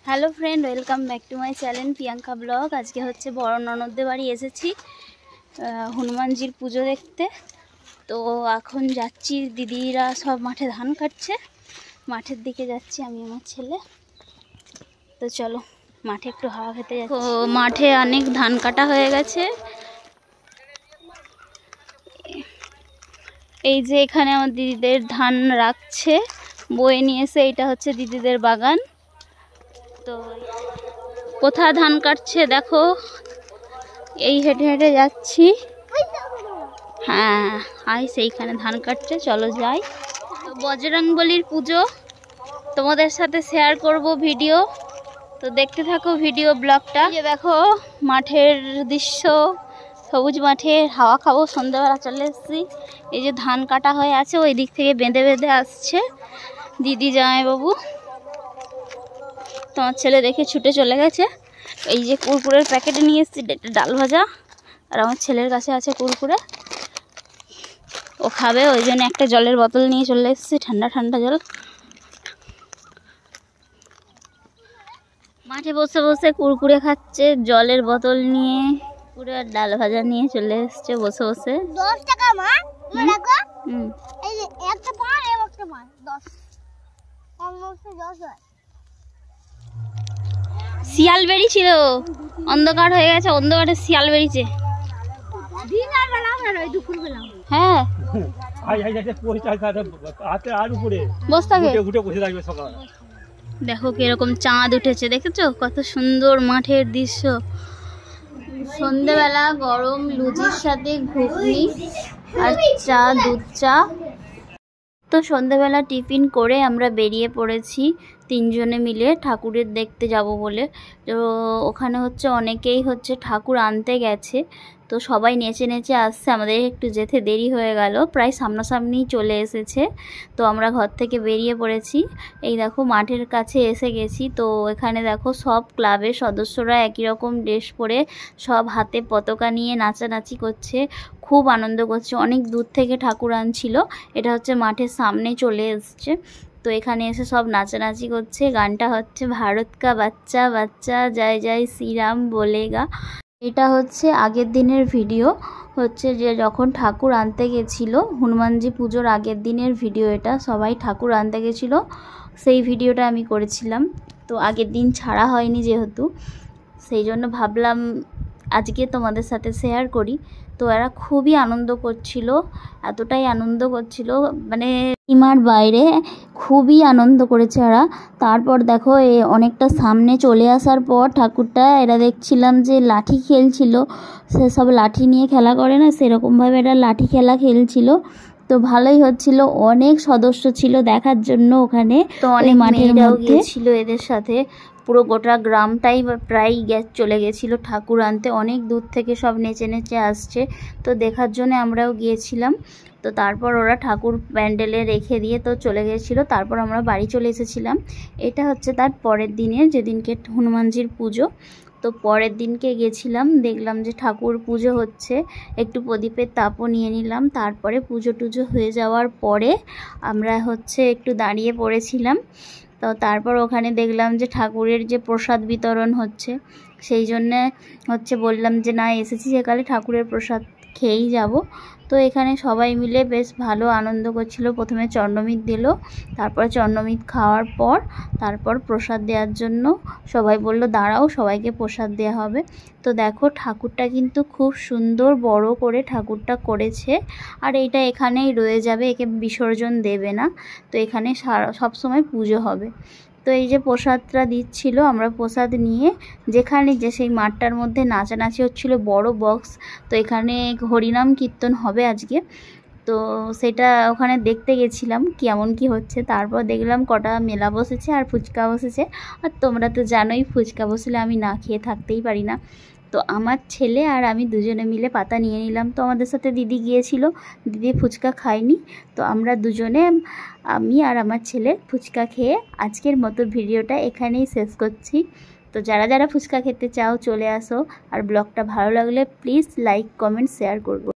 Hello friend, welcome back to my channel Priyanka blog. আজকে হচ্ছে বড় ননদদের বাড়ি এসেছি হনুমানজির পুজো দেখতে। তো এখন যাচ্ছি, দিদিরা সব মাঠে ধান কাটছে, মাঠের দিকে যাচ্ছি আমি আমার ছেলে। তো চলো মাঠে একটু হাওয়া খেতে যাচ্ছি। তো মাঠে অনেক ধান কাটা হয়ে গেছে। এই যে এখানে আমার দিদিদের ধান রাখছে, বয়ে নিয়ে এসে, এটা হচ্ছে দিদিদের বাগান। তো কোথায় ধান কাটছে দেখো, এই হেঁটে হেঁটে যাচ্ছি। হ্যাঁ, সেইখানে ধান কাটছে, চলো যাই। তো বজরংবলীর পুজো তোমাদের সাথে শেয়ার করব ভিডিও, তো দেখতে থাকো ভিডিও ব্লগটা। এই যে দেখো মাঠের দৃশ্য, সবুজ মাঠে হাওয়া খাবো, সন্ধ্যাবেলা চলে এসেছি। এই যে ধান কাটা হয়ে আছে, ওই দিক থেকে বেঁধে বেঁধে আসছে দিদি জামাইবাবু। তোমার ছেলে দেখে ছুটে চলে গেছে। এই যে কুরকুরের প্যাকেটে নিয়ে এসেছি ডাল ভাজা, আর আমার ছেলের কাছে আছে কুরকুরে, ও খাবে, ওই জন্য একটা জলের বোতল নিয়ে চলে এসেছি, ঠান্ডা ঠান্ডা জল। মাঠে বসে বসে কুরকুরে খাচ্ছে, জলের বোতল নিয়ে, পুরো ডাল ভাজা নিয়ে চলে এসছে বসে বসে। 10 টাকা মা, দেখো এই যে একটা পার আর একটা মার 10, অলমোস্ট 10 হয়। শিয়াল বেরিয়েছিল, অন্ধকার হয়ে গেছে, অন্ধকারে শিয়াল বেরিয়েছে। দিনের বেলা আর ওই দুপুর বেলা। হ্যাঁ, দেখো কিরকম চাঁদ উঠেছে, দেখেছো কত সুন্দর মাঠের দৃশ্য। সন্ধ্যেবেলা গরম লুচির সাথে ঘুগনি আর চা, দুধ চা। তো সন্ধ্যেবেলা টিফিন করে আমরা বেরিয়ে পড়েছি তিনজনে মিলে ঠাকুরের দেখতে যাব বলে। তো ওখানে হচ্ছে অনেকেই হচ্ছে ঠাকুর আনতে গেছে, তো সবাই নেচে নেচে আসছে, আমাদের একটু যেতে দেরি হয়ে গেল, প্রায় সামনাসামনিই চলে এসেছে। তো আমরা ঘর থেকে বেরিয়ে পড়েছি। এই দেখো মাঠের কাছে এসে গেছি। তো এখানে দেখো সব ক্লাবের সদস্যরা একই রকম ড্রেস পরে, সব হাতে পতাকা নিয়ে নাচানাচি করছে, খুব আনন্দ করছে। অনেক দূর থেকে ঠাকুর আনছিল, এটা হচ্ছে মাঠের সামনে চলে এসছে। তো এখানে এসে সব নাচানাচি করছে, গানটা হচ্ছে ভারত কা বাচ্চা বাচ্চা জয় জয় শ্রীরাম বলেগা। এটা হচ্ছে আগের দিনের ভিডিও, হচ্ছে যে যখন ঠাকুর আনতে গেছিলো, হনুমানজি পুজোর আগের দিনের ভিডিও এটা। সবাই ঠাকুর আনতে গেছিলো, সেই ভিডিওটা আমি করেছিলাম। তো আগের দিন ছাড়া হয়নি যেহেতু, সেই জন্য ভাবলাম আজকে তোমাদের সাথে শেয়ার করি। তো এরা খুবই আনন্দ করছিল, এতটাই আনন্দ করছিল মানে সীমার বাইরে, খুবই আনন্দ করেছে এরা। তারপর দেখো অনেকটা সামনে চলে আসার পর ঠাকুরটা, এরা দেখছিলাম যে লাঠি খেলছিল, সে সব লাঠি নিয়ে খেলা করে না, সেরকমভাবে এরা লাঠি খেলা খেলছিল। তো ভালোই হচ্ছিল, অনেক সদস্য ছিল দেখার জন্য ওখানে। তো অনেক মেয়েরাও গিয়েছিল এদের সাথে, পুরো গোটা গ্রামটাই প্রায় চলে গেছিলো ঠাকুর আনতে, অনেক দূর থেকে সব নেচে নেচে আসছে। তো দেখার জন্য আমরাও গিয়েছিলাম। তো তারপর ওরা ঠাকুর প্যান্ডেলে রেখে দিয়ে তো চলে গেছিলো, তারপর আমরা বাড়ি চলে এসেছিলাম। এটা হচ্ছে তার পরের দিনে, যেদিনকে হনুমানজির পুজো। তো পরের দিনকে গেছিলাম, দেখলাম যে ঠাকুর পুজো হচ্ছে, একটু প্রদীপের তাপও নিয়ে নিলাম। তারপরে পুজো টুজো হয়ে যাওয়ার পরে আমরা হচ্ছে একটু দাঁড়িয়ে পড়েছিলাম। তো তারপর ওখানে দেখলাম যে ঠাকুরের যে প্রসাদ বিতরণ হচ্ছে, সেই জন্যে হচ্ছে বললাম যে না, এসেছি সেকালে ঠাকুরের প্রসাদ খেয়েই যাব। তো এখানে সবাই মিলে বেশ ভালো আনন্দ করছিল। প্রথমে চন্দ্রমিত দিল, তারপর চন্দ্রমিত খাওয়ার পর তারপর প্রসাদ দেওয়ার জন্য সবাই বলল দাঁড়াও, সবাইকে প্রসাদ দেওয়া হবে। তো দেখো ঠাকুরটা কিন্তু খুব সুন্দর বড় করে ঠাকুরটা করেছে, আর এইটা এখানেই রয়ে যাবে, একে বিসর্জন দেবে না। তো এখানে সব সময় পুজো হবে। তো এই যে প্রসাদটা দিচ্ছিল, আমরা প্রসাদ নিয়ে যেখানে যে সেই মাঠটার মধ্যে নাচানাচি হচ্ছিল, বড় বক্স। তো এখানে হরিনাম কীর্তন হবে আজকে, তো সেটা ওখানে দেখতে গেছিলাম কেমন কি হচ্ছে। তারপর দেখলাম কটা মেলা বসেছে আর ফুচকা বসেছে, আর তোমরা তো জানোই ফুচকা বসলে আমি না খেয়ে থাকতেই পারি না। তো আমার ছেলে আর আমি দুজনে মিলে পাতা নিয়ে নিলাম। তো আমাদের সাথে দিদি গিয়েছিল, দিদি ফুচকা খায়নি, তো আমরা দুজনে, আমি আর আমার ছেলে ফুচকা খেয়ে আজকের মতো ভিডিওটা এখানেই শেষ করছি। তো যারা যারা ফুচকা খেতে চাও চলে আসো, আর ব্লগটা ভালো লাগলে প্লিজ লাইক কমেন্ট শেয়ার করবো।